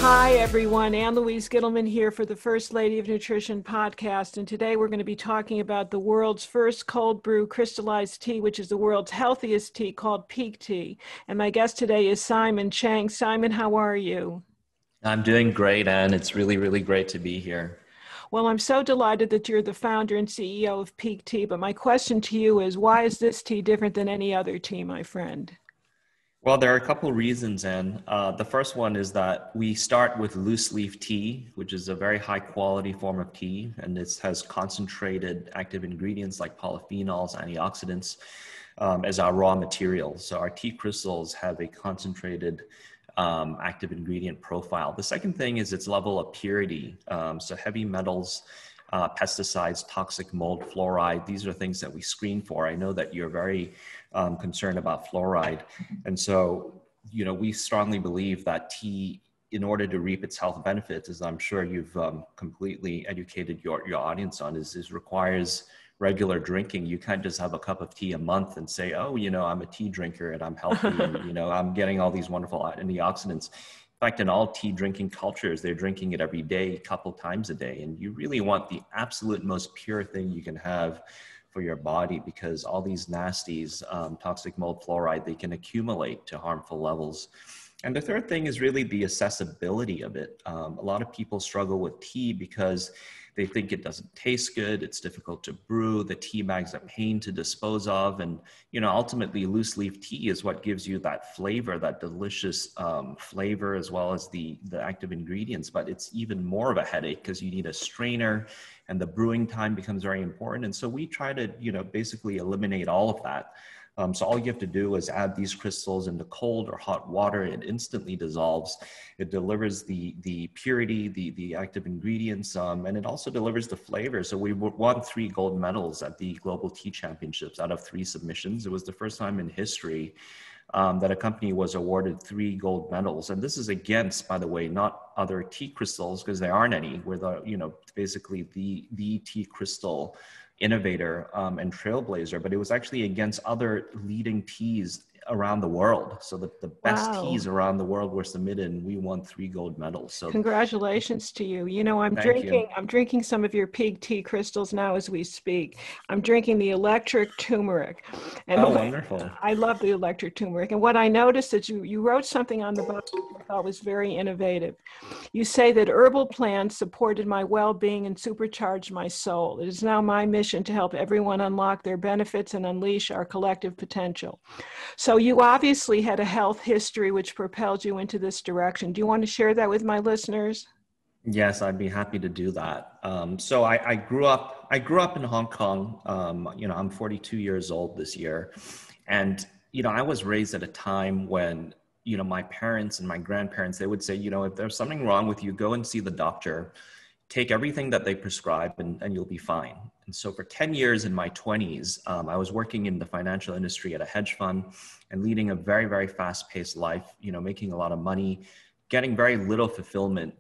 Hi, everyone. Ann Louise Gittleman here for the First Lady of Nutrition podcast. And today we're going to be talking about the world's first cold brew crystallized tea, which is the world's healthiest tea, called Peak Tea. And my guest today is Simon Chang. Simon, how are you? I'm doing great, Anne. It's really, really great to be here. Well, I'm so delighted that you're the founder and CEO of Peak Tea. But my question to you is, why is this tea different than any other tea, my friend? Well, there are a couple reasons, Anne. The first one is that we start with loose leaf tea, which is a very high quality form of tea, and it has concentrated active ingredients like polyphenols, antioxidants, as our raw materials. So our tea crystals have a concentrated active ingredient profile. The second thing is its level of purity. So heavy metals, pesticides, toxic mold, fluoride, these are things that we screen for. I know that you're very concerned about fluoride. And so, we strongly believe that tea, in order to reap its health benefits, as I'm sure you've completely educated your audience on, is requires regular drinking. You can't just have a cup of tea a month and say, oh, I'm a tea drinker and I'm healthy and, I'm getting all these wonderful antioxidants. In fact, in all tea drinking cultures, they're drinking it every day, a couple times a day. And you really want the absolute most pure thing you can have for your body, because all these nasties, toxic mold, fluoride, they can accumulate to harmful levels. And the third thing is really the accessibility of it. A lot of people struggle with tea because they think it doesn't taste good, it's difficult to brew, the tea bags are a pain to dispose of. And, ultimately loose leaf tea is what gives you that flavor, that delicious flavor, as well as the active ingredients. But it's even more of a headache because you need a strainer and the brewing time becomes very important. And so we try to, basically eliminate all of that. So all you have to do is add these crystals into cold or hot water. It instantly dissolves. It delivers the purity, the active ingredients, and it also delivers the flavor. So we won 3 gold medals at the Global Tea Championships out of 3 submissions. It was the first time in history that a company was awarded 3 gold medals. And this is against, by the way, not other tea crystals, because there aren't any. We're basically the tea crystal innovator and trailblazer, but it was actually against other leading teas around the world. So the best teas around the world were submitted, and we won 3 gold medals. So congratulations to you. thank you. I'm drinking some of your Peak Tea crystals now as we speak. I'm drinking the electric turmeric. And Oh, wonderful. I love the electric turmeric. And what I noticed is you wrote something on the book that I thought was very innovative. You say that herbal plants supported my well-being and supercharged my soul. It is now my mission to help everyone unlock their benefits and unleash our collective potential. So you obviously had a health history which propelled you into this direction. Do you want to share that with my listeners? Yes, I'd be happy to do that. So I grew up in Hong Kong. I'm 42 years old this year. And, I was raised at a time when, my parents and my grandparents, they would say, if there's something wrong with you, go and see the doctor, take everything that they prescribe and you'll be fine. And so for 10 years in my 20s, I was working in the financial industry at a hedge fund and leading a very, very fast-paced life, making a lot of money, getting very little fulfillment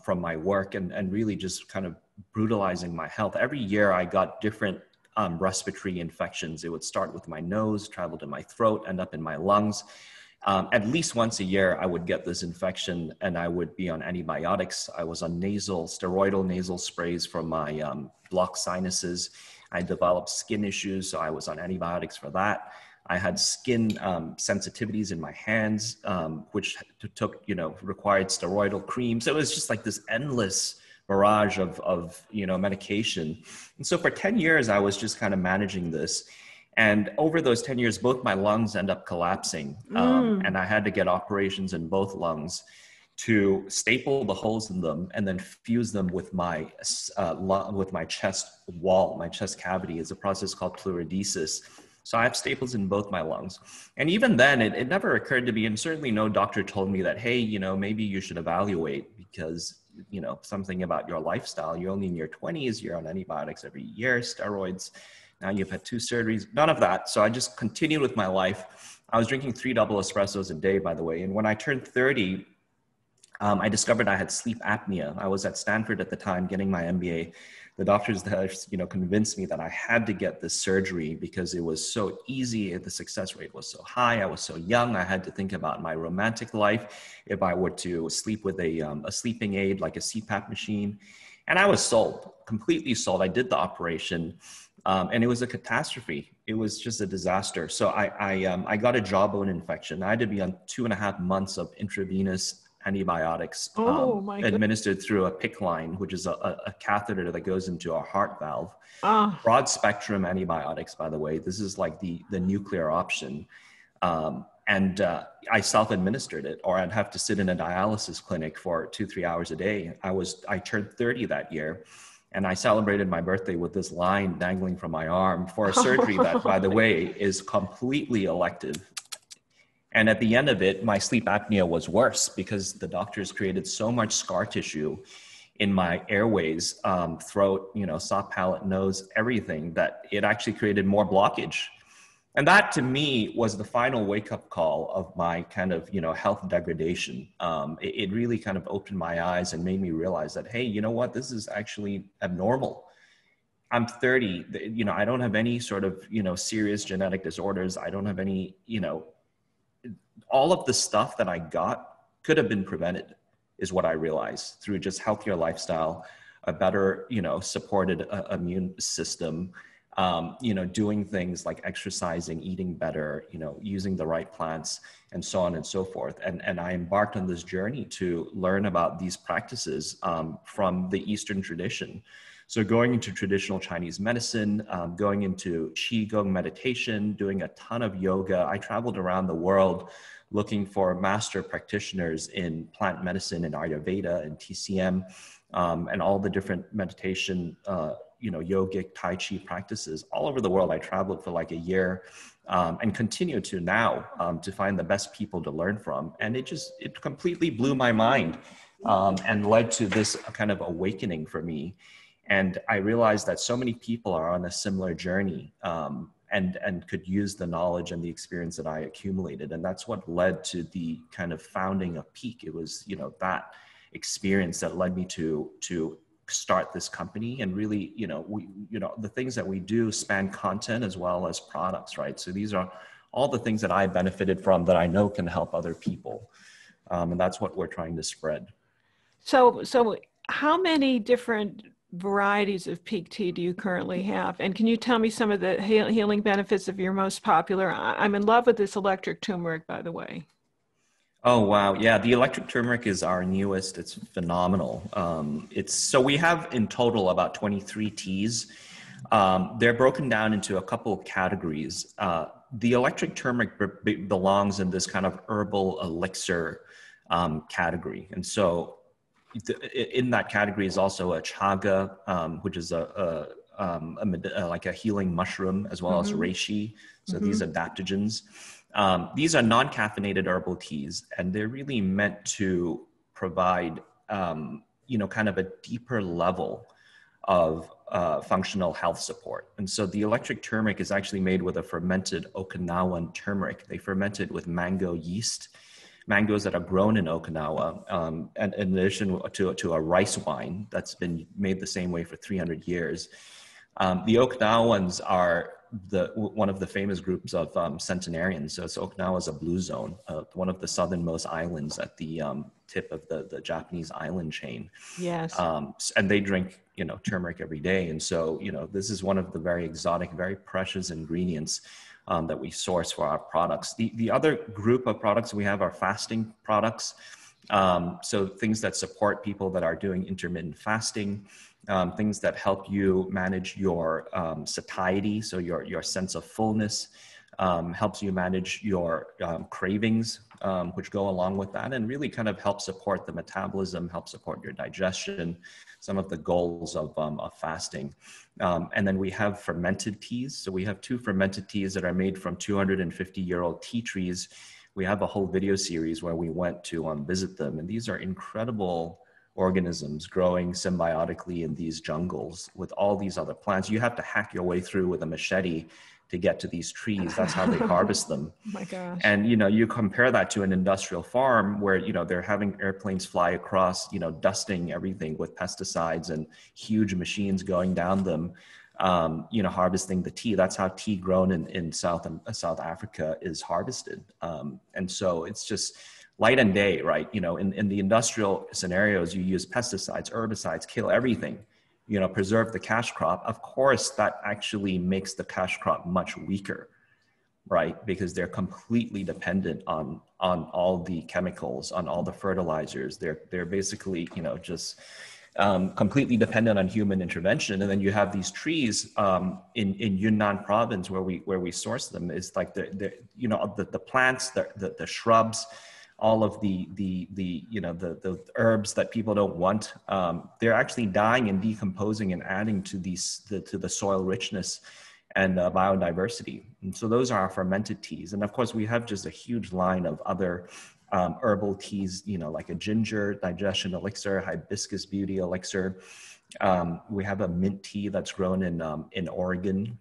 from my work and really just kind of brutalizing my health. Every year I got different respiratory infections. It would start with my nose, travel to my throat, end up in my lungs. At least once a year, I would get this infection and I would be on antibiotics. I was on steroidal nasal sprays for my blocked sinuses. I developed skin issues, so I was on antibiotics for that. I had skin sensitivities in my hands, which required steroidal cream. So it was just like this endless barrage of medication. And so for 10 years, I was just kind of managing this. And over those 10 years, both my lungs end up collapsing. And I had to get operations in both lungs to staple the holes in them and then fuse them with my chest wall, my chest cavity. It's a process called pleurodesis. So I have staples in both my lungs. And even then, it never occurred to me, and certainly no doctor told me that, hey, maybe you should evaluate because, something about your lifestyle. You're only in your 20s, you're on antibiotics every year, steroids. Now you've had 2 surgeries, none of that. So I just continued with my life. I was drinking 3 double espressos a day, by the way. And when I turned 30, I discovered I had sleep apnea. I was at Stanford at the time getting my MBA. the doctors that, convinced me that I had to get this surgery because it was so easy. The success rate was so high. I was so young. I had to think about my romantic life if I were to sleep with a sleeping aid, like a CPAP machine. And I was sold, completely sold. I did the operation. And it was a catastrophe. It was just a disaster. So I got a jawbone infection. I had to be on 2.5 months of intravenous antibiotics Oh my God. administered through a PICC line, which is a catheter that goes into our heart valve. Ah, Broad spectrum antibiotics, by the way. This is like the nuclear option. And I self-administered it, or I'd have to sit in a dialysis clinic for 2-3 hours a day. I turned 30 that year. And I celebrated my birthday with this line dangling from my arm for a surgery that, by the way, is completely elective. And at the end of it, my sleep apnea was worse because the doctors created so much scar tissue in my airways, throat, soft palate, nose, everything, that it actually created more blockage. And that, to me, was the final wake-up call of my kind of, health degradation. It really kind of opened my eyes and made me realize that, hey, you know what? This is actually abnormal. I'm 30. I don't have any sort of, serious genetic disorders. I don't have any, all of the stuff that I got could have been prevented, is what I realized, through just healthier lifestyle, a better, supported immune system. Doing things like exercising, eating better, using the right plants, and so on and so forth. And I embarked on this journey to learn about these practices from the Eastern tradition. So going into traditional Chinese medicine, going into Qigong meditation, doing a ton of yoga. I traveled around the world looking for master practitioners in plant medicine and Ayurveda and TCM, and all the different meditation, yogic, Tai Chi practices all over the world. I traveled for like a year and continue to now to find the best people to learn from. And it completely blew my mind and led to this kind of awakening for me. And I realized that so many people are on a similar journey and could use the knowledge and the experience that I accumulated. And that's what led to the kind of founding of Peak. It was, that experience that led me to start this company. And really, the things that we do span content as well as products, right? So these are all the things that I benefited from that I know can help other people. And that's what we're trying to spread. so how many different varieties of Peak tea do you currently have? And can you tell me some of the healing benefits of your most popular? I'm in love with this electric turmeric, by the way. Oh, wow. Yeah, the electric turmeric is our newest. It's phenomenal. So we have in total about 23 teas. They're broken down into a couple of categories. The electric turmeric belongs in this kind of herbal elixir category. And so in that category is also a chaga, which is like a healing mushroom, as well as reishi. So these are adaptogens. These are non-caffeinated herbal teas, and they're really meant to provide, kind of a deeper level of functional health support. And so the electric turmeric is actually made with a fermented Okinawan turmeric. They ferment it with mango yeast, mangoes that are grown in Okinawa, and in addition to a rice wine that's been made the same way for 300 years. The Okinawans are one of the famous groups of centenarians. So Okinawa is a blue zone, one of the southernmost islands at the tip of the Japanese island chain. Yes. And they drink, turmeric every day. And so, this is one of the very exotic, very precious ingredients that we source for our products. The other group of products we have are fasting products. So things that support people that are doing intermittent fasting, things that help you manage your satiety, so your sense of fullness, helps you manage your cravings, which go along with that, and really kind of help support the metabolism, help support your digestion, some of the goals of fasting. And then we have fermented teas. So we have 2 fermented teas that are made from 250-year-old tea trees. We have a whole video series where we went to visit them, and these are incredible organisms growing symbiotically in these jungles with all these other plants. You have to hack your way through with a machete to get to these trees. That's how they harvest them. Oh my gosh. And, you know, you compare that to an industrial farm where, you know, they're having airplanes fly across, you know, dusting everything with pesticides and huge machines going down them, you know, harvesting the tea. That's how tea grown in South Africa is harvested. And so it's just light and day, right? You know, in the industrial scenarios, you use pesticides, herbicides, kill everything, you know, preserve the cash crop. Of course, that actually makes the cash crop much weaker, right? Because they're completely dependent on all the chemicals, on all the fertilizers. They're basically, you know, just completely dependent on human intervention. And then you have these trees in Yunnan province where we source them. It's like the you know, the plants, the shrubs, all of the you know, the herbs that people don't want, they're actually dying and decomposing and adding to the soil richness and biodiversity. And so those are our fermented teas. And of course, we have just a huge line of other herbal teas, you know, like a ginger digestion elixir, hibiscus beauty elixir. We have a mint tea that's grown in Oregon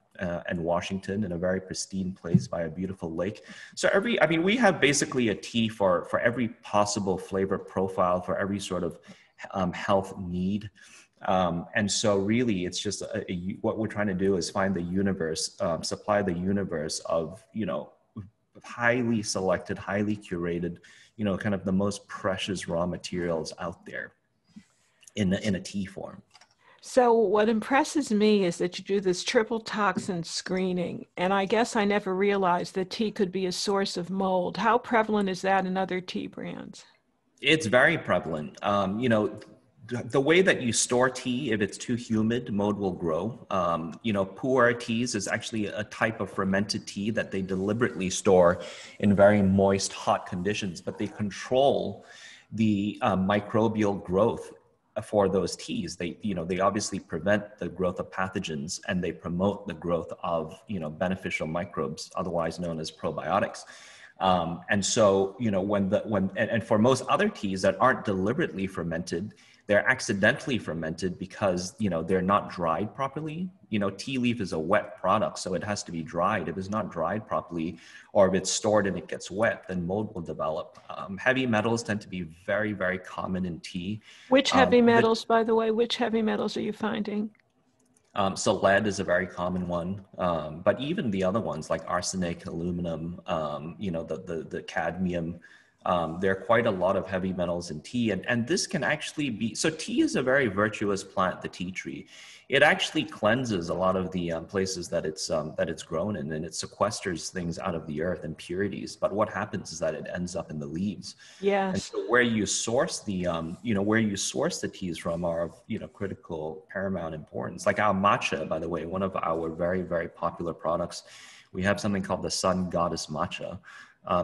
and Washington in a very pristine place by a beautiful lake. So I mean, we have basically a tea for every possible flavor profile, for every sort of health need. And so really it's just what we're trying to do is find the universe, supply the universe of, you know, highly selected, highly curated, you know, kind of the most precious raw materials out there in a tea form. So what impresses me is that you do this triple toxin screening, and I guess I never realized that tea could be a source of mold. How prevalent is that in other tea brands? It's very prevalent. You know, the way that you store tea, if it's too humid, mold will grow. You know, pu'er teas is actually a type of fermented tea that they deliberately store in very moist, hot conditions, but they control the microbial growth for those teas. They obviously prevent the growth of pathogens and they promote the growth of, you know, beneficial microbes, otherwise known as probiotics. And so, you know, and for most other teas that aren't deliberately fermented, they're accidentally fermented because, you know, they're not dried properly. You know, tea leaf is a wet product, so it has to be dried. If it's not dried properly, or if it's stored and it gets wet, then mold will develop. Heavy metals tend to be very, very common in tea. Which heavy metals, by the way, which heavy metals are you finding? So lead is a very common one, but even the other ones like arsenic, aluminum, you know, the cadmium, there are quite a lot of heavy metals in tea, and this can actually be, so tea is a very virtuous plant, the tea tree. It actually cleanses a lot of the places that it's grown in, and it sequesters things out of the earth, impurities. But what happens is that it ends up in the leaves. Yes. And so where you source the, you know, where you source the teas from are of, you know, critical, paramount importance. Like our matcha, by the way, one of our very, very popular products, we have something called the Sun Goddess matcha.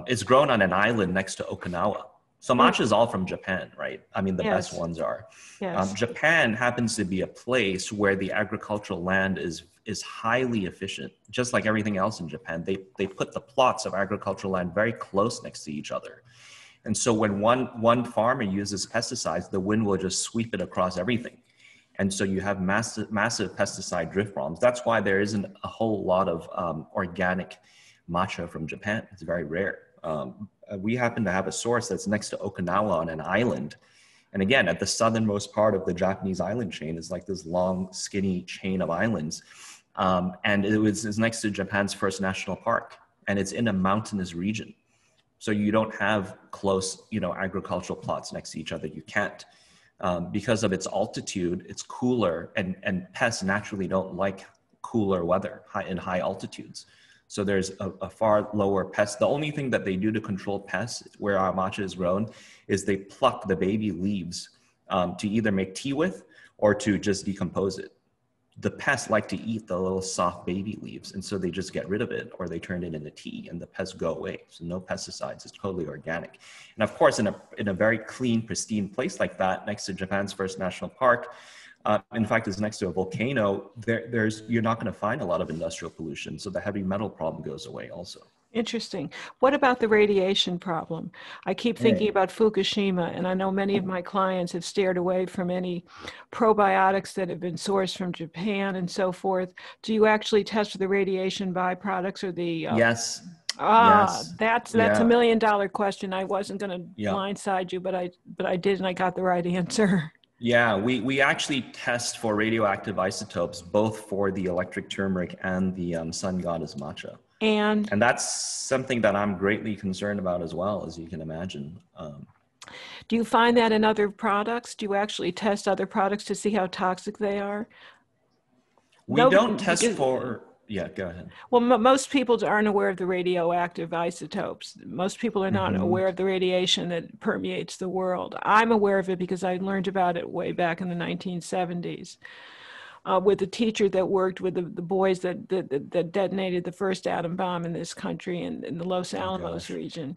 It's grown on an island next to Okinawa. So matcha is all from Japan, right? I mean, the Yes. best ones are. Yes. Japan happens to be a place where the agricultural land is highly efficient, just like everything else in Japan. They put the plots of agricultural land very close next to each other. And so when one farmer uses pesticides, the wind will just sweep it across everything. And so you have massive pesticide drift problems. That's why there isn't a whole lot of organic matcha from Japan. It's very rare. We happen to have a source that's next to Okinawa on an island. And again, at the southernmost part of the Japanese island chain is like this long, skinny chain of islands. And it's next to Japan's first national park. And it's in a mountainous region. So you don't have close, you know, agricultural plots next to each other. You can't. Because of its altitude, it's cooler, and pests naturally don't like cooler weather in high altitudes. So there's a far lower pest. The only thing that they do to control pests where our matcha is grown is they pluck the baby leaves to either make tea with or to just decompose it. The pests like to eat the little soft baby leaves, and so they just get rid of it or they turn it into tea and the pests go away. So no pesticides, it's totally organic. And of course, in a very clean, pristine place like that, next to Japan's first national park, in fact, it's next to a volcano, you're not going to find a lot of industrial pollution. So the heavy metal problem goes away also. Interesting. What about the radiation problem? I keep thinking about Fukushima, and I know many of my clients have steered away from any probiotics that have been sourced from Japan and so forth. Do you actually test for the radiation byproducts or the Yes, yes, that's a yeah, million dollar question. I wasn't going to yeah. blindside you, but I did, and I got the right answer. Yeah, we actually test for radioactive isotopes, both for the electric turmeric and the sun goddess matcha. And And that's something that I'm greatly concerned about as well, as you can imagine. do you find that in other products? Do you actually test other products to see how toxic they are? We No, don't test because for, yeah, go ahead. well, most people aren't aware of the radioactive isotopes. Most people are not Hmm. aware of the radiation that permeates the world. I'm aware of it because I learned about it way back in the 1970s. With a teacher that worked with the boys that detonated the first atom bomb in this country in the Los Oh Alamos gosh, region.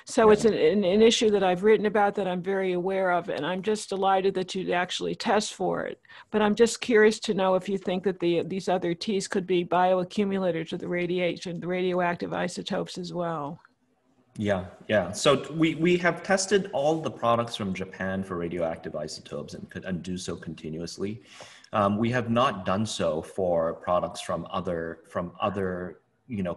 So yeah. it's an issue that I've written about that I'm very aware of, and I'm just delighted that you'd actually test for it. But I'm just curious to know if you think that these other teas could be bioaccumulators of the radiation, the radioactive isotopes as well. Yeah, yeah. So we have tested all the products from Japan for radioactive isotopes and do so continuously. We have not done so for products from other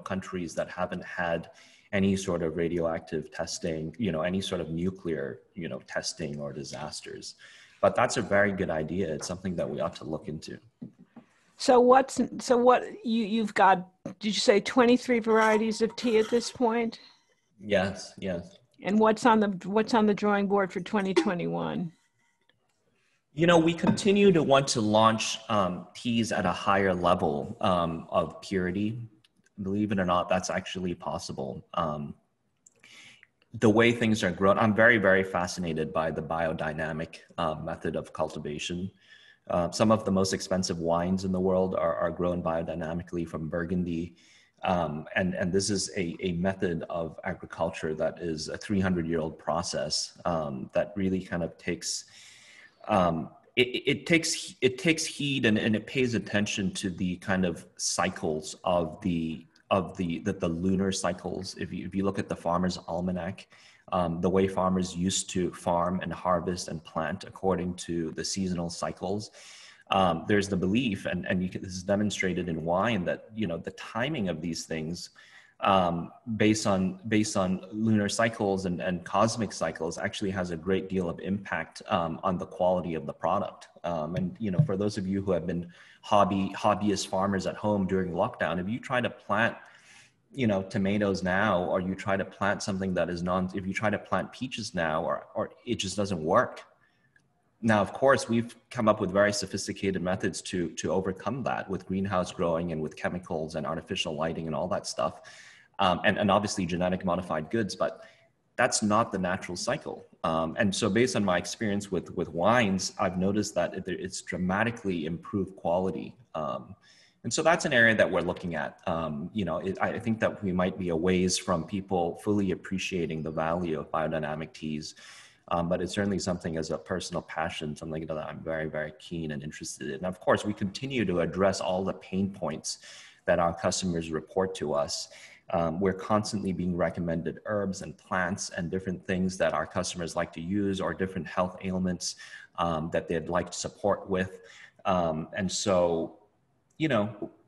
countries that haven't had any sort of radioactive testing, any sort of nuclear testing or disasters. But that's a very good idea. It's something that we ought to look into. So what you've got? Did you say 23 varieties of tea at this point? Yes, yes. And what's on the drawing board for 2021? We continue to want to launch teas at a higher level of purity. Believe it or not, that's actually possible. The way things are grown, I'm very, very fascinated by the biodynamic method of cultivation. Some of the most expensive wines in the world are grown biodynamically from Burgundy. And this is a method of agriculture that is a 300-year-old process that really kind of takes it takes heed and it pays attention to the kind of cycles of the lunar cycles. If you look at the Farmer's Almanac, the way farmers used to farm and harvest and plant according to the seasonal cycles. There's the belief, and this is demonstrated in wine, that the timing of these things, based on lunar cycles and cosmic cycles, actually has a great deal of impact on the quality of the product. And for those of you who have been hobbyist farmers at home during lockdown, if you try to plant tomatoes now, or you try to plant something that is if you try to plant peaches now, or it just doesn't work. Now, of course, we've come up with very sophisticated methods to overcome that with greenhouse growing and with chemicals and artificial lighting and all that stuff. And obviously genetic modified goods, but that's not the natural cycle. And so based on my experience with wines, I've noticed that it's dramatically improved quality. And so that's an area that we're looking at. I think that we might be a ways from people fully appreciating the value of biodynamic teas. But it's certainly something as a personal passion, something that I'm very, very keen and interested in. And of course, we continue to address all the pain points that our customers report to us. We're constantly being recommended herbs and plants and different things that our customers like to use, or different health ailments that they'd like support with. And so,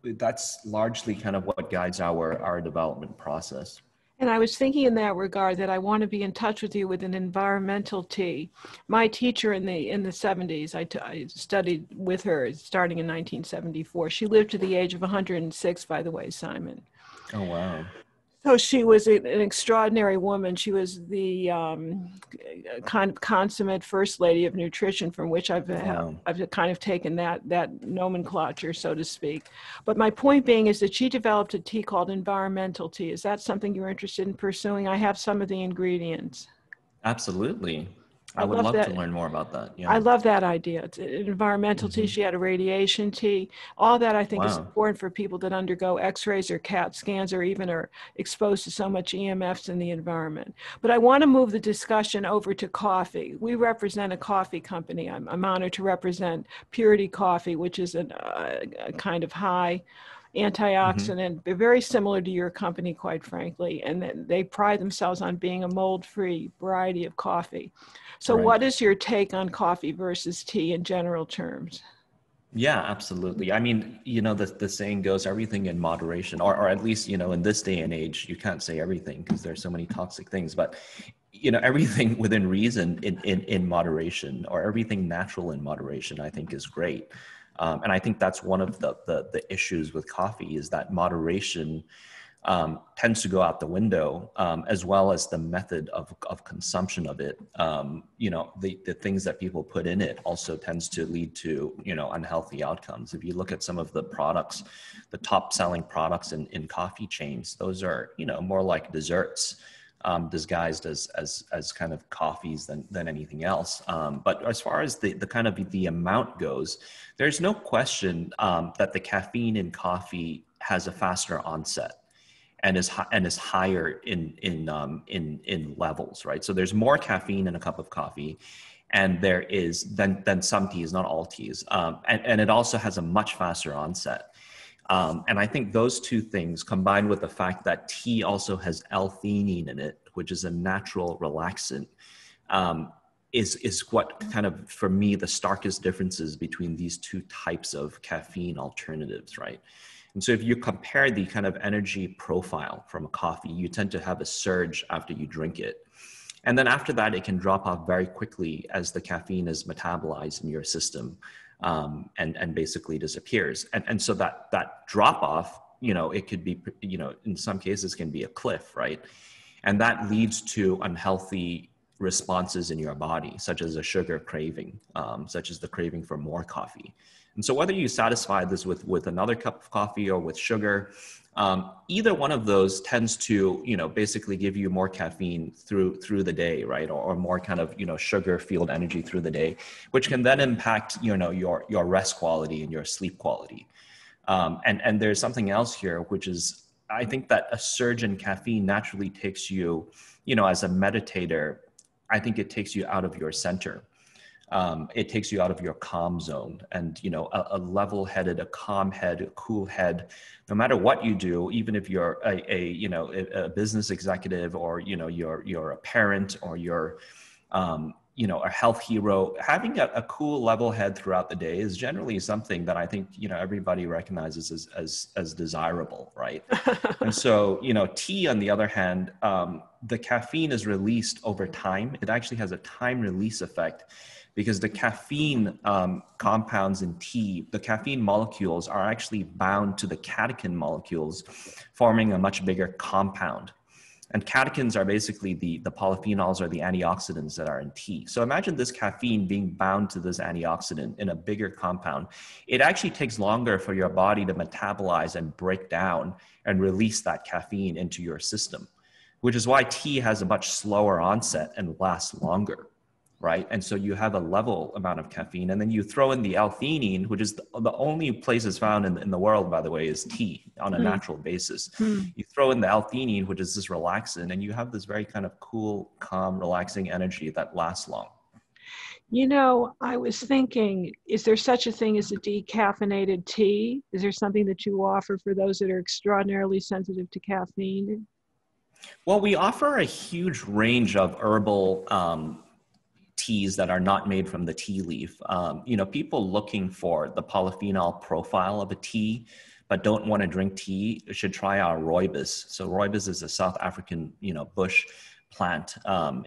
that's largely kind of what guides our development process. And I was thinking in that regard that I want to be in touch with you with an environmental tea. My teacher in the 70s, I studied with her starting in 1974. She lived to the age of 106, by the way, Simon. Oh, wow. So she was an extraordinary woman. She was the kind of consummate first lady of nutrition, from which I've kind of taken that nomenclature, so to speak. But my point being is that she developed a tea called environmental tea. Is that something you're interested in pursuing? I have some of the ingredients. Absolutely. I I would love love that. to learn more about that. I Yeah. love that idea. It's an environmental tea. She had a radiation tea. All that I think is Wow. important for people that undergo x-rays or CAT scans, or even are exposed to so much EMFs in the environment. But I want to move the discussion over to coffee. We represent a coffee company. I'm honored to represent Purity Coffee, which is a kind of high antioxidant. They're very similar to your company, quite frankly, and then they pride themselves on being a mold-free variety of coffee. So Right. what is your take on coffee versus tea in general terms? Yeah, absolutely. I mean, the saying goes, everything in moderation, or at least, in this day and age, you can't say everything because there's so many toxic things, but, everything within reason in moderation, or everything natural in moderation, I think is great. And I think that's one of the issues with coffee, is that moderation tends to go out the window, as well as the method of consumption of it. The things that people put in it also tends to lead to, unhealthy outcomes. If you look at some of the products, the top selling products in coffee chains, those are, more like desserts, disguised as kind of coffees than anything else. But as far as the kind of the amount goes, there's no question that the caffeine in coffee has a faster onset and is higher in levels, right? So there's more caffeine in a cup of coffee, and there is than some teas, not all teas, and it also has a much faster onset. And I think those two things, combined with the fact that tea also has L-theanine in it, which is a natural relaxant, is what kind of, for me, the starkest differences between these two types of caffeine alternatives, right? And so if you compare the kind of energy profile from a coffee, you tend to have a surge after you drink it. And then after that, it can drop off very quickly as the caffeine is metabolized in your system, and basically disappears. And so that drop off, it could be, in some cases can be a cliff, right? And that leads to unhealthy responses in your body, such as a sugar craving, such as the craving for more coffee. And so whether you satisfy this with another cup of coffee or with sugar, either one of those tends to, basically give you more caffeine through the day, right? Or more kind of, sugar-fueled energy through the day, which can then impact, your rest quality and your sleep quality. And there's something else here, which is, I think that a surge in caffeine naturally takes you, as a meditator, I think it takes you out of your center. It takes you out of your calm zone, and a level-headed, a calm head, a cool head, no matter what you do, even if you're a business executive, or you're a parent, or you're a health hero, having a cool level head throughout the day is generally something that I think everybody recognizes as desirable, right? And so tea, on the other hand, the caffeine is released over time. It actually has a time release effect, because the caffeine compounds in tea, the caffeine molecules are actually bound to the catechin molecules, forming a much bigger compound. And catechins are basically the polyphenols, or the antioxidants that are in tea. So imagine this caffeine being bound to this antioxidant in a bigger compound. It actually takes longer for your body to metabolize and break down and release that caffeine into your system, which is why tea has a much slower onset and lasts longer. Right. And so you have a level amount of caffeine, and then you throw in the L-theanine, which is the only places found in the world, by the way, is tea on a natural basis. You throw in the L-theanine, which is this relaxant, and you have this very kind of cool, calm, relaxing energy that lasts long. I was thinking, is there such a thing as a decaffeinated tea? Is there something that you offer for those that are extraordinarily sensitive to caffeine? Well, we offer a huge range of herbal teas that are not made from the tea leaf. People looking for the polyphenol profile of a tea but don't want to drink tea should try our rooibos. So rooibos is a South African, bush plant.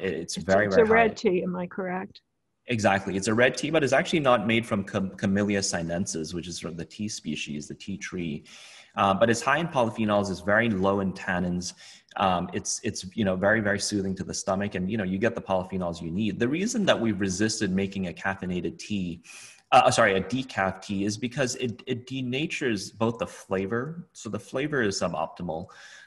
It's very, it's very a high. red tea, am I correct? Exactly. It's a red tea, but it's actually not made from Camellia sinensis, which is from the tea species, the tea tree. But it's high in polyphenols, it's very low in tannins. It's very, very soothing to the stomach, and you get the polyphenols you need. The reason that we've resisted making a caffeinated tea, a decaf tea, is because it denatures both the flavor. So the flavor is suboptimal,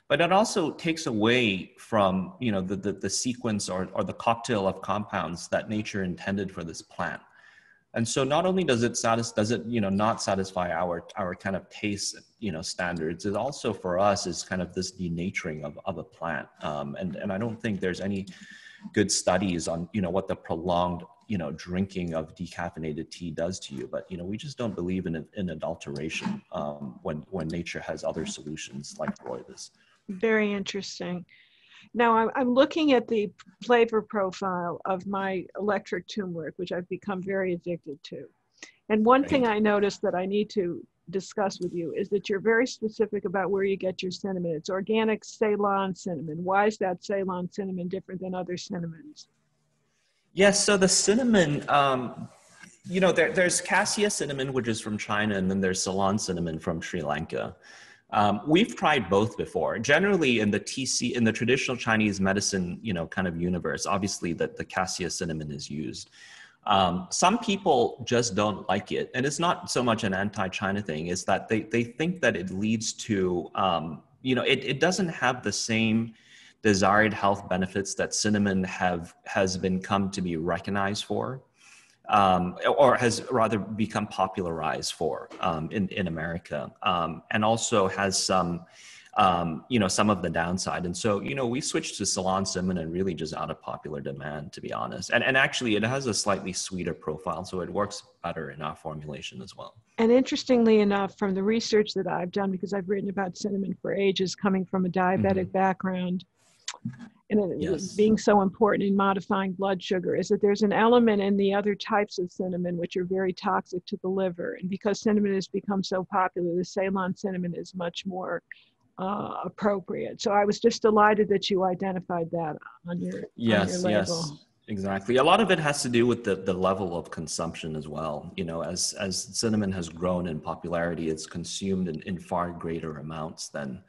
but it also takes away from the sequence or the cocktail of compounds that nature intended for this plant. And so not only does it not satisfy our kind of taste standards, it also for us is kind of this denaturing of a plant. And I don't think there's any good studies on what the prolonged drinking of decaffeinated tea does to you. But, we just don't believe in adulteration when nature has other solutions like rooibos. Very interesting. Now I'm looking at the flavor profile of my electric turmeric, which I've become very addicted to. And one thing I noticed that I need to discuss with you is that you're very specific about where you get your cinnamon. It's organic Ceylon cinnamon. Why is that Ceylon cinnamon different than other cinnamons? Yes, so the cinnamon, there's cassia cinnamon, which is from China, and then there's Ceylon cinnamon from Sri Lanka. We've tried both before. Generally, in the traditional Chinese medicine, kind of universe, obviously the cassia cinnamon is used. Some people just don't like it, and it's not so much an anti-China thing. It's that they think that it leads to, it doesn't have the same desired health benefits that cinnamon has come to be recognized for. Or has rather become popularized for in America, and also has some of the downside. And so, we switched to Ceylon cinnamon really just out of popular demand, to be honest. And actually, it has a slightly sweeter profile, so it works better in our formulation as well. And interestingly enough, from the research that I've done, because I've written about cinnamon for ages, coming from a diabetic background, and it being so important in modifying blood sugar, is that there's an element in the other types of cinnamon which are very toxic to the liver. And because cinnamon has become so popular, the Ceylon cinnamon is much more appropriate. So I was just delighted that you identified that on your label. Yes, exactly. A lot of it has to do with the level of consumption as well. As cinnamon has grown in popularity, it's consumed in far greater amounts than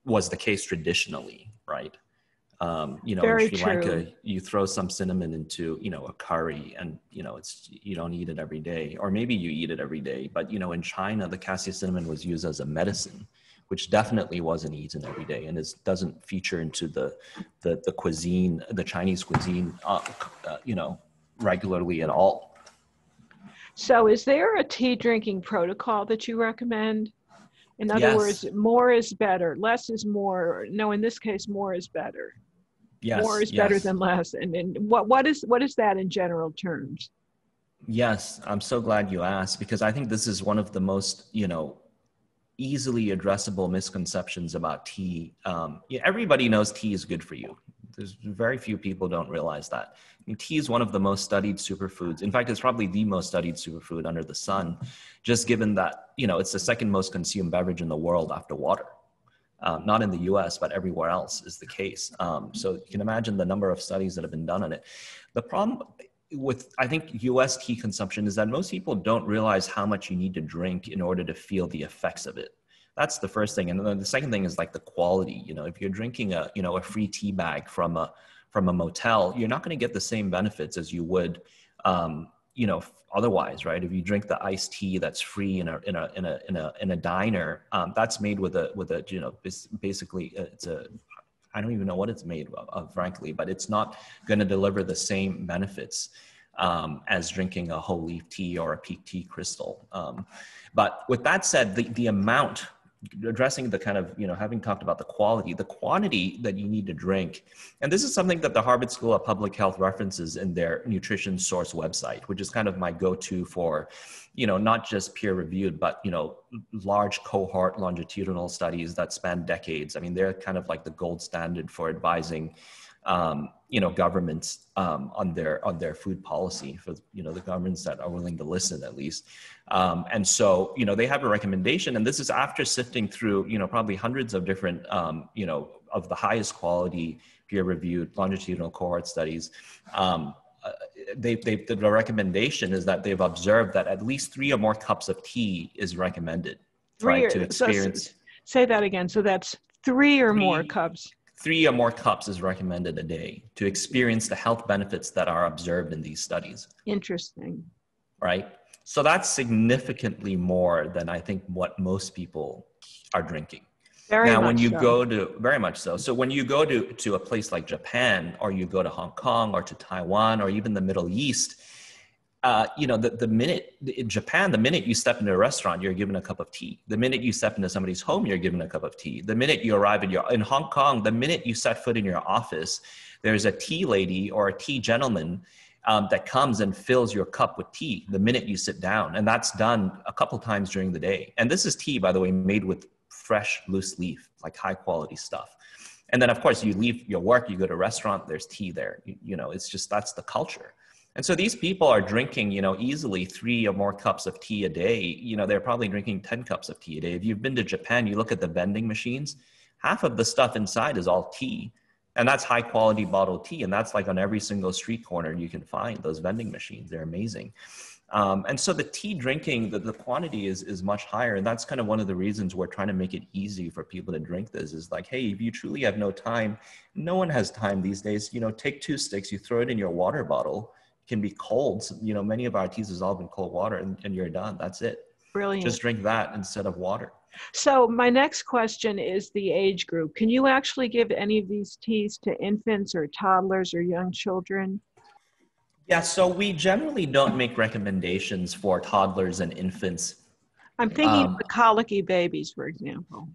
was the case traditionally, right? In Sri Lanka, you throw some cinnamon into, a curry, and, you don't eat it every day, or maybe you eat it every day. But, in China, the cassia cinnamon was used as a medicine, which definitely wasn't eaten every day. And it doesn't feature into the cuisine, the Chinese cuisine, regularly at all. So is there a tea drinking protocol that you recommend? In other words, more is better, less is more. No, in this case, more is better. Yes, more is better than less. And what is that in general terms? Yes, I'm so glad you asked, because I think this is one of the most, easily addressable misconceptions about tea. Everybody knows tea is good for you. There's very few people don't realize that. Tea is one of the most studied superfoods. In fact, it's probably the most studied superfood under the sun, just given that, it's the second most consumed beverage in the world after water. Not in the US, but everywhere else is the case. So you can imagine the number of studies that have been done on it. The problem with, I think, US tea consumption is that most people don't realize how much you need to drink in order to feel the effects of it. That's the first thing. And then the second thing is like the quality. If you're drinking a free tea bag from a motel, you're not going to get the same benefits as you would, otherwise, right? If you drink the iced tea that's free in a diner, that's made with basically I don't even know what it's made of, frankly, but it's not going to deliver the same benefits as drinking a whole leaf tea or a peak tea crystal. But with that said, the amount, addressing the kind of, having talked about the quantity that you need to drink. And this is something that the Harvard School of Public Health references in their nutrition source website, which is kind of my go-to for, not just peer reviewed, but, large cohort longitudinal studies that span decades. I mean, they're kind of like the gold standard for advising, governments on their food policy, for, the governments that are willing to listen, at least. And so, they have a recommendation, and this is after sifting through, probably hundreds of different, of the highest quality peer-reviewed longitudinal cohort studies. The recommendation is that they've observed that at least 3 or more cups of tea is recommended, right, to experience. Say that again. So that's 3 or more cups. 3 or more cups is recommended a day to experience the health benefits that are observed in these studies. Interesting. Right? So that's significantly more than I think what most people are drinking. Very much so. So when you go to a place like Japan, or you go to Hong Kong or to Taiwan, or even the Middle East, the minute you step into a restaurant, you're given a cup of tea. The minute you step into somebody's home, you're given a cup of tea. The minute you arrive in Hong Kong, the minute you set foot in your office, there's a tea lady or a tea gentleman that comes and fills your cup with tea the minute you sit down. And that's done a couple times during the day. And this is tea, by the way, made with fresh loose leaf, like high quality stuff. And then of course you leave your work, you go to a restaurant, there's tea there. It's just, that's the culture. And so these people are drinking, easily 3 or more cups of tea a day. They're probably drinking 10 cups of tea a day. If you've been to Japan, you look at the vending machines, half of the stuff inside is all tea. And that's high quality bottled tea. And that's like on every single street corner you can find those vending machines. They're amazing. And so the tea drinking, the quantity is much higher. And that's kind of one of the reasons we're trying to make it easy for people to drink this, is like, hey, if you truly have no time, no one has time these days, take 2 sticks, you throw it in your water bottle. It can be cold. So, many of our teas has all been cold water, and you're done. That's it. Brilliant. Just drink that instead of water. So my next question is the age group. Can you actually give any of these teas to infants or toddlers or young children? Yeah, so we generally don't make recommendations for toddlers and infants. I'm thinking of the colicky babies, for example.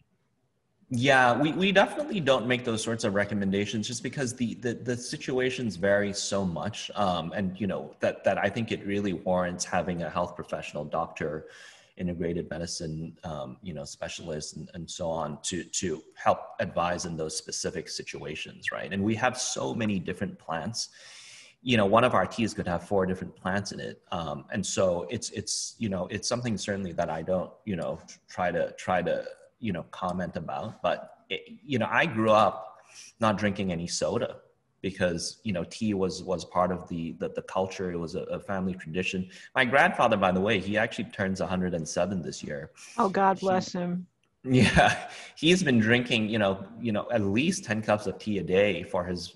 Yeah, we definitely don't make those sorts of recommendations, just because the situations vary so much. And that I think it really warrants having a health professional, doctor, integrated medicine, specialist and so on to help advise in those specific situations, right? And we have so many different plants. One of our teas could have 4 different plants in it. And so it's something certainly that I don't, try to comment about. But, I grew up not drinking any soda because, tea was part of the culture. It was a family tradition. My grandfather, by the way, he actually turns 107 this year. Oh, God bless him. Yeah. He's been drinking, at least 10 cups of tea a day for his,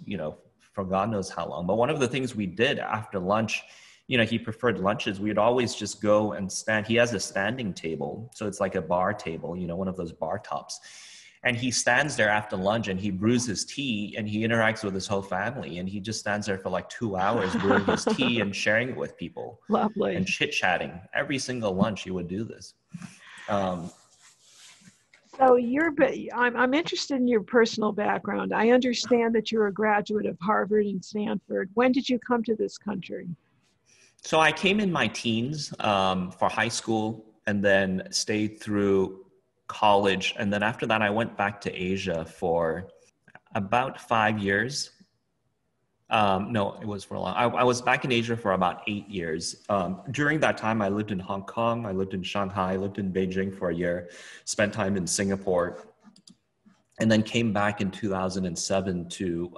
for God knows how long. But one of the things we did after lunch, he preferred lunches. We'd always just go and stand. He has a standing table. So it's like a bar table, one of those bar tops. And he stands there after lunch and he brews his tea and he interacts with his whole family. And he just stands there for like 2 hours brewing his tea and sharing it with people. Lovely. And chit-chatting. Every single lunch he would do this. So I'm interested in your personal background. I understand that you're a graduate of Harvard and Stanford. When did you come to this country? So I came in my teens for high school and then stayed through college. And then after that, I went back to Asia for about 5 years. No, it was for a long. I was back in Asia for about 8 years. During that time, I lived in Hong Kong, I lived in Shanghai, I lived in Beijing for a year, spent time in Singapore, and then came back in 2007 to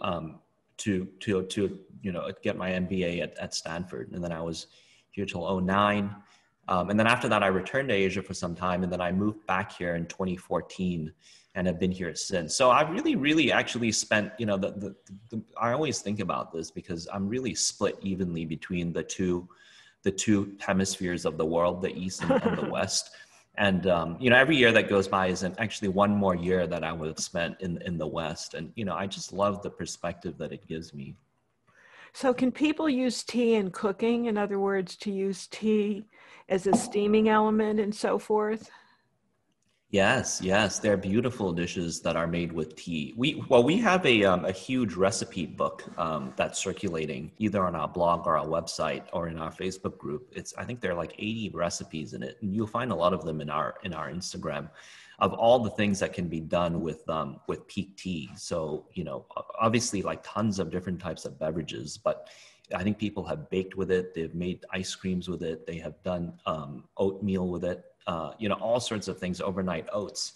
get my MBA at Stanford. And then I was here till 2009. And then after that, I returned to Asia for some time, and then I moved back here in 2014 and have been here since. So I really actually spent, I always think about this because I'm really split evenly between the two hemispheres of the world, the East and the West. And, every year that goes by is actually one more year that I would have spent in the West. And, I just love the perspective that it gives me. So can people use tea in cooking? In other words, to use tea as a steaming element and so forth? Yes. They're beautiful dishes that are made with tea. We have a huge recipe book that's circulating either on our blog or our website or in our Facebook group. I think there are like 80 recipes in it, and you'll find a lot of them in our Instagram, of all the things that can be done with peak tea. So, obviously like tons of different types of beverages, but I think people have baked with it. They've made ice creams with it. They have done oatmeal with it. All sorts of things, overnight oats.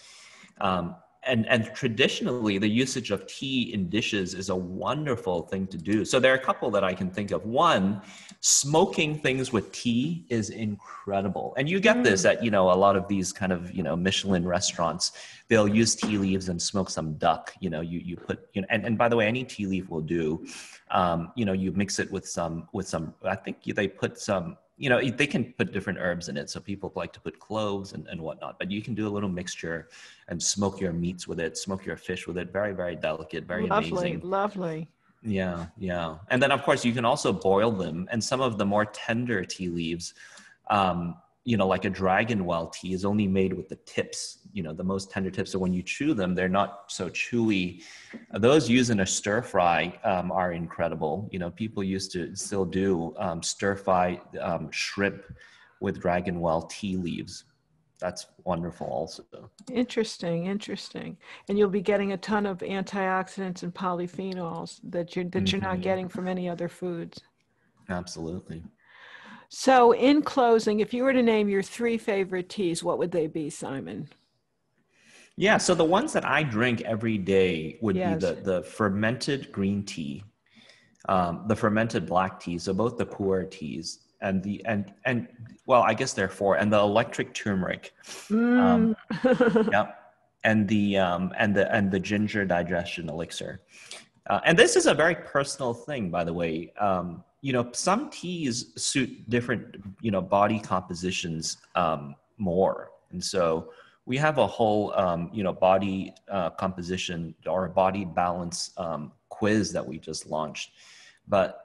And traditionally, the usage of tea in dishes is a wonderful thing to do. So there are a couple that I can think of. One, smoking things with tea is incredible. And you get this at, a lot of these kind of, Michelin restaurants. They'll use tea leaves and smoke some duck. You put, and by the way, any tea leaf will do. You mix it with some, I think they put some, they can put different herbs in it. So people like to put cloves and whatnot, but you can do a little mixture and smoke your meats with it, smoke your fish with it. Very, very delicate, very amazing. Lovely. Yeah. And then of course you can also boil them, and some of the more tender tea leaves, like a dragon well tea is only made with the tips, the most tender tips. So when you chew them, they're not so chewy. Those used in a stir fry are incredible. People used to still do stir fry shrimp with dragon well tea leaves. That's wonderful also. Interesting, interesting. And you'll be getting a ton of antioxidants and polyphenols that you're not getting from any other foods. Absolutely. So in closing, if you were to name your 3 favorite teas, what would they be, Simon? Yeah, so the ones that I drink every day would Yes. be the fermented green tea, the fermented black tea, so both the pu'er teas and well, I guess there are 4, and the electric turmeric. Yep. And the ginger digestion elixir. And this is a very personal thing, by the way. Some teas suit different, body compositions more. And so we have a whole, body composition or body balance quiz that we just launched. But,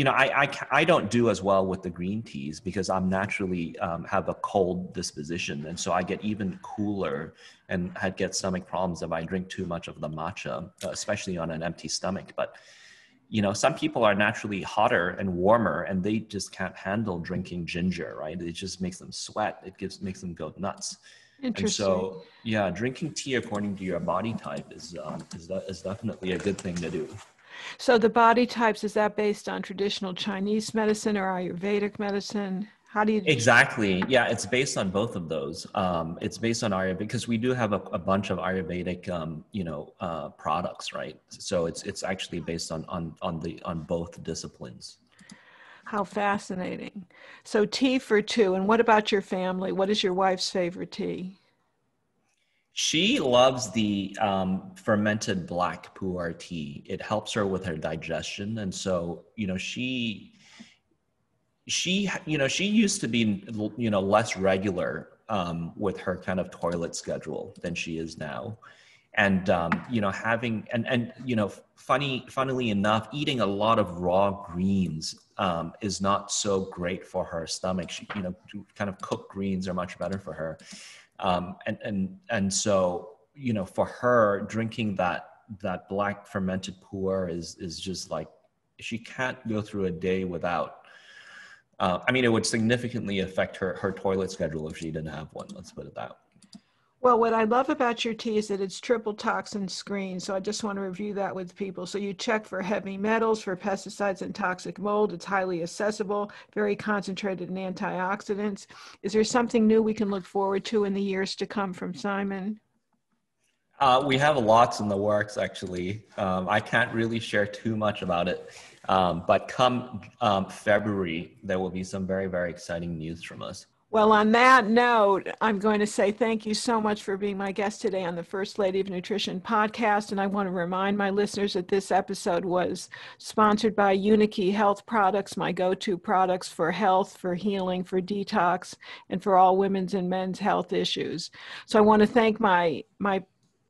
I don't do as well with the green teas because I'm naturally have a cold disposition. And so I get even cooler and get stomach problems if I drink too much of the matcha, especially on an empty stomach. But some people are naturally hotter and warmer and they just can't handle drinking ginger, right? It just makes them sweat. Makes them go nuts. Interesting. And so, yeah, drinking tea according to your body type is definitely a good thing to do. So the body types, is that based on traditional Chinese medicine or Ayurvedic medicine? How do you? Exactly. Yeah, it's based on both of those. It's based on Ayurvedic because we do have a bunch of Ayurvedic, products, right? So it's actually based on both disciplines. How fascinating. So tea for 2. And what about your family? What is your wife's favorite tea? She loves the fermented black pu'er tea. It helps her with her digestion, and so she used to be less regular with her kind of toilet schedule than she is now. And funnily enough, eating a lot of raw greens is not so great for her stomach. She kind of cooked greens are much better for her. And so for her, drinking that black fermented pu'er is just like she can't go through a day without. It would significantly affect her toilet schedule if she didn't have one. Let's put it that way. Well, what I love about your tea is that it's triple toxin screened. So I just want to review that with people. So you check for heavy metals, for pesticides and toxic mold. It's highly accessible, very concentrated in antioxidants. Is there something new we can look forward to in the years to come from Simon? We have lots in the works, actually. I can't really share too much about it. But come February, there will be some very, very exciting news from us. Well, on that note, I'm going to say thank you so much for being my guest today on the First Lady of Nutrition podcast. And I want to remind my listeners that this episode was sponsored by Unikey Health Products, my go-to products for health, for healing, for detox, and for all women's and men's health issues. So I want to thank my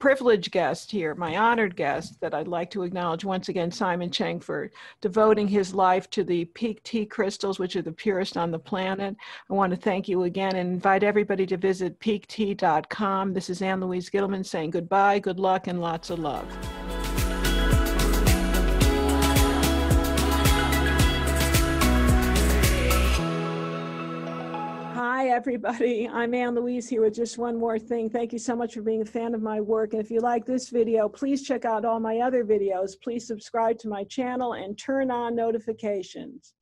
privileged guest here, my honored guest that I'd like to acknowledge once again, Simon Cheng, for devoting his life to the Pique tea crystals, which are the purest on the planet. I want to thank you again and invite everybody to visit piquetea.com. This is Ann Louise Gittleman saying goodbye, good luck, and lots of love. Hi, everybody. I'm Ann Louise here with just one more thing. Thank you so much for being a fan of my work. And if you like this video, please check out all my other videos. Please subscribe to my channel and turn on notifications.